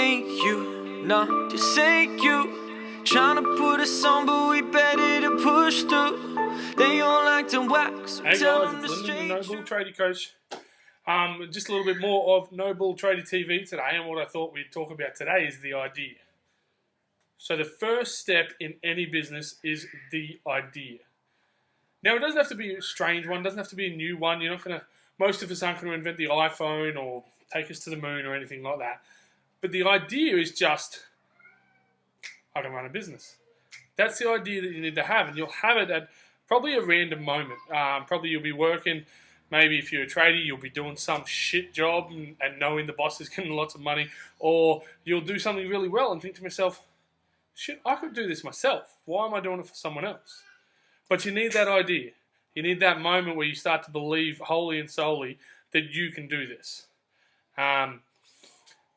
ain't you, nah, this ain't you. Trying to put us on, but we better to push through. They all like to wax. Hey guys, it's Lyndon, the No Bull Tradie Coach. Just a little bit more of No Bull Tradie TV today, and what I thought we'd talk about today is the idea. So the first step in any business is the idea. Now, it doesn't have to be a strange one, it doesn't have to be a new one. Most of us aren't going to invent the iPhone or take us to the moon or anything like that. But the idea is just, I can run a business. That's the idea that you need to have, and you'll have it at probably a random moment. Probably you'll be working, maybe if you're a tradie, you'll be doing some shit job and knowing the boss is getting lots of money, or you'll do something really well and think to yourself, shit, I could do this myself. Why am I doing it for someone else? But you need that idea. You need that moment where you start to believe wholly and solely that you can do this.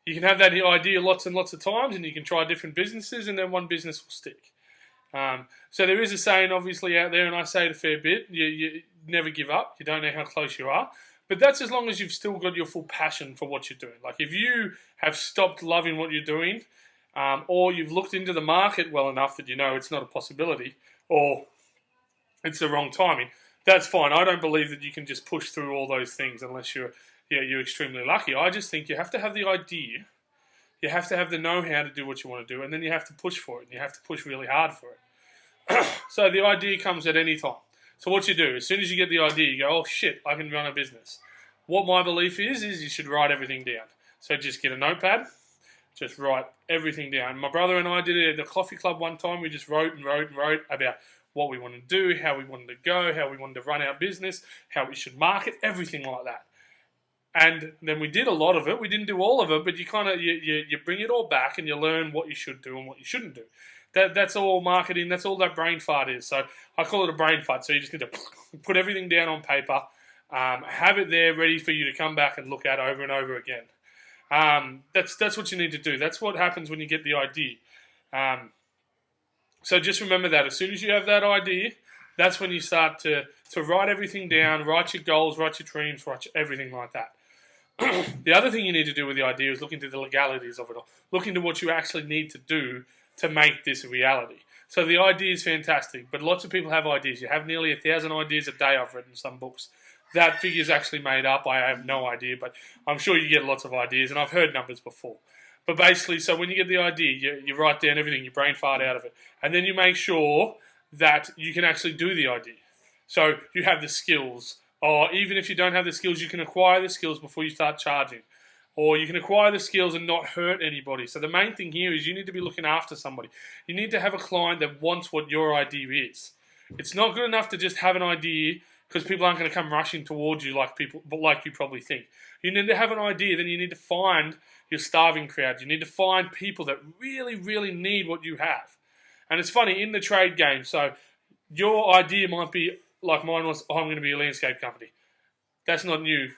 You can have that idea lots and lots of times, and you can try different businesses, and then one business will stick. So there is a saying, obviously, out there, and I say it a fair bit, you never give up. You don't know how close you are. But that's as long as you've still got your full passion for what you're doing. Like if you have stopped loving what you're doing, or you've looked into the market well enough that you know it's not a possibility, or it's the wrong timing, that's fine. I don't believe that you can just push through all those things unless you're extremely lucky. I just think you have to have the idea. You have to have the know-how to do what you want to do, and then you have to push for it, and you have to push really hard for it. So the idea comes at any time. So what you do, as soon as you get the idea, you go, oh shit, I can run a business. What my belief is you should write everything down. So just get a notepad, just write everything down. My brother and I did it at the coffee club one time. We just wrote and wrote and wrote about what we wanted to do, how we wanted to go, how we wanted to run our business, how we should market, everything like that. And then we did a lot of it. We didn't do all of it, but you bring it all back and you learn what you should do and what you shouldn't do. That's all marketing. That's all that brain fart is. So I call it a brain fart. So you just need to put everything down on paper, have it there ready for you to come back and look at over and over again. That's what you need to do. That's what happens when you get the idea. So just remember that as soon as you have that idea, that's when you start to write everything down, write your goals, write your dreams, write everything like that. The other thing you need to do with the idea is look into the legalities of it all. Look into what you actually need to do to make this a reality. So the idea is fantastic, but lots of people have ideas. You have nearly 1,000 ideas a day, I've read in some books. That figure's actually made up. I have no idea, but I'm sure you get lots of ideas, and I've heard numbers before. But basically, so when you get the idea, you write down everything, you brain fart out of it, and then you make sure that you can actually do the idea. So you have the skills, or even if you don't have the skills, you can acquire the skills before you start charging. Or you can acquire the skills and not hurt anybody. So the main thing here is you need to be looking after somebody. You need to have a client that wants what your idea is. It's not good enough to just have an idea because people aren't going to come rushing towards you like you probably think. You need to have an idea, then you need to find your starving crowd. You need to find people that really, really need what you have. And it's funny, in the trade game, so your idea might be, like mine was, I'm going to be a landscape company. That's not new.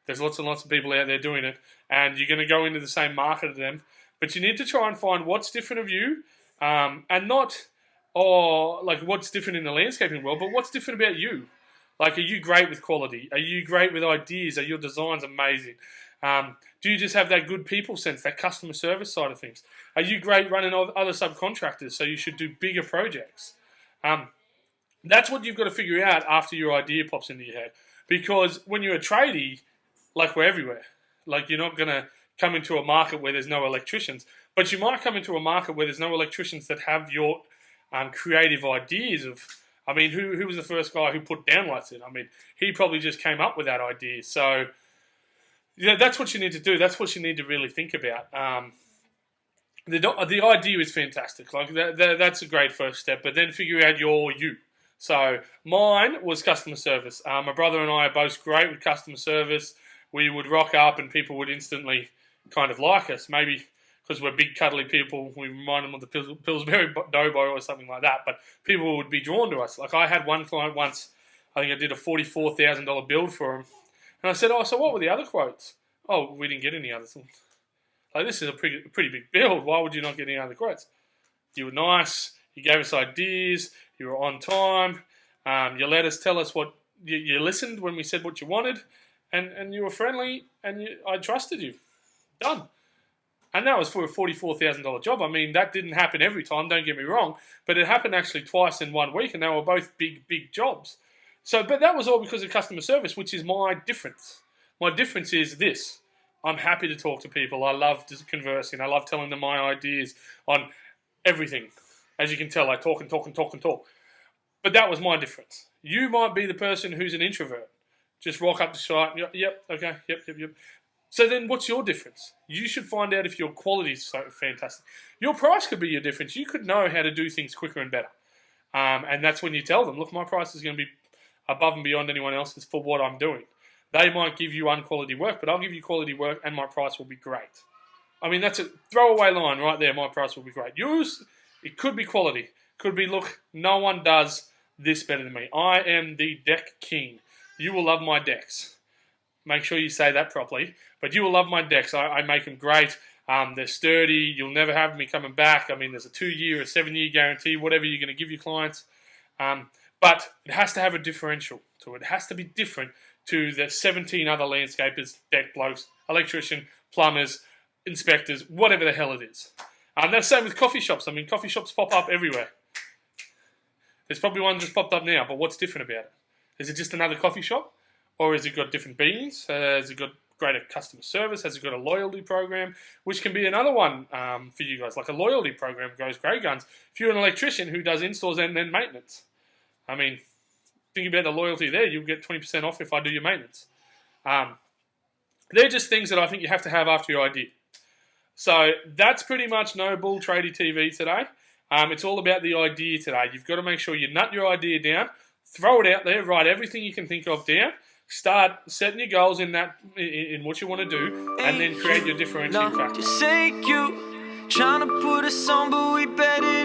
There's lots and lots of people out there doing it, and you're going to go into the same market as them. But you need to try and find what's different of you, and not, what's different in the landscaping world, but what's different about you. Like, are you great with quality? Are you great with ideas? Are your designs amazing? Do you just have that good people sense, that customer service side of things? Are you great running other subcontractors, so you should do bigger projects? That's what you've got to figure out after your idea pops into your head. Because when you're a tradie, like we're everywhere. Like you're not going to come into a market where there's no electricians, but you might come into a market where there's no electricians that have your creative ideas of, I mean, who was the first guy who put downlights in? I mean, he probably just came up with that idea. So, yeah, that's what you need to do. That's what you need to really think about. The idea is fantastic. Like that's a great first step, but then figure out your you. So mine was customer service. My brother and I are both great with customer service. We would rock up and people would instantly kind of like us. Maybe because we're big, cuddly people, we remind them of the Pillsbury Doughboy or something like that. But people would be drawn to us. Like I had one client once, I think I did a $44,000 build for him. And I said, oh, so what were the other quotes? Oh, we didn't get any others. Like, this is a pretty big build. Why would you not get any other quotes? You were nice. You gave us ideas. You were on time. You let us tell us what you listened when we said what you wanted. And you were friendly, and I trusted you. Done. And that was for a $44,000 job. I mean, that didn't happen every time, don't get me wrong, but it happened actually twice in 1 week, and they were both big jobs. So, but that was all because of customer service, which is my difference. My difference is this. I'm happy to talk to people. I love conversing. I love telling them my ideas on everything. As you can tell, I talk and talk and talk and talk. But that was my difference. You might be the person who's an introvert. Just rock up to site. Yep, okay, yep. So then what's your difference? You should find out if your quality is so fantastic. Your price could be your difference. You could know how to do things quicker and better. And that's when you tell them, look, my price is going to be above and beyond anyone else's for what I'm doing. They might give you unquality work, but I'll give you quality work and my price will be great. I mean, that's a throwaway line right there. My price will be great. Yours, it could be quality. Could be, look, no one does this better than me. I am the deck king. You will love my decks. Make sure you say that properly. But you will love my decks. I make them great. They're sturdy. You'll never have me coming back. I mean, there's a 2-year, a 7-year guarantee, whatever you're going to give your clients. But it has to have a differential to it. It has to be different to the 17 other landscapers, deck blokes, electrician, plumbers, inspectors, whatever the hell it is. That's the same with coffee shops. I mean, coffee shops pop up everywhere. There's probably one just popped up now, but what's different about it? Is it just another coffee shop? Or has it got different beans? Has it got greater customer service? Has it got a loyalty program? Which can be another one for you guys. Like a loyalty program goes great guns. If you're an electrician who does installs and then maintenance. I mean, think about the loyalty there. You'll get 20% off if I do your maintenance. They're just things that I think you have to have after your idea. So that's pretty much No Bull Tradie TV today. It's all about the idea today. You've got to make sure you nut your idea down, throw it out there, write everything you can think of down, start setting your goals in what you want to do, and then create your differentiating factor. Just say you trying to put us on, but we better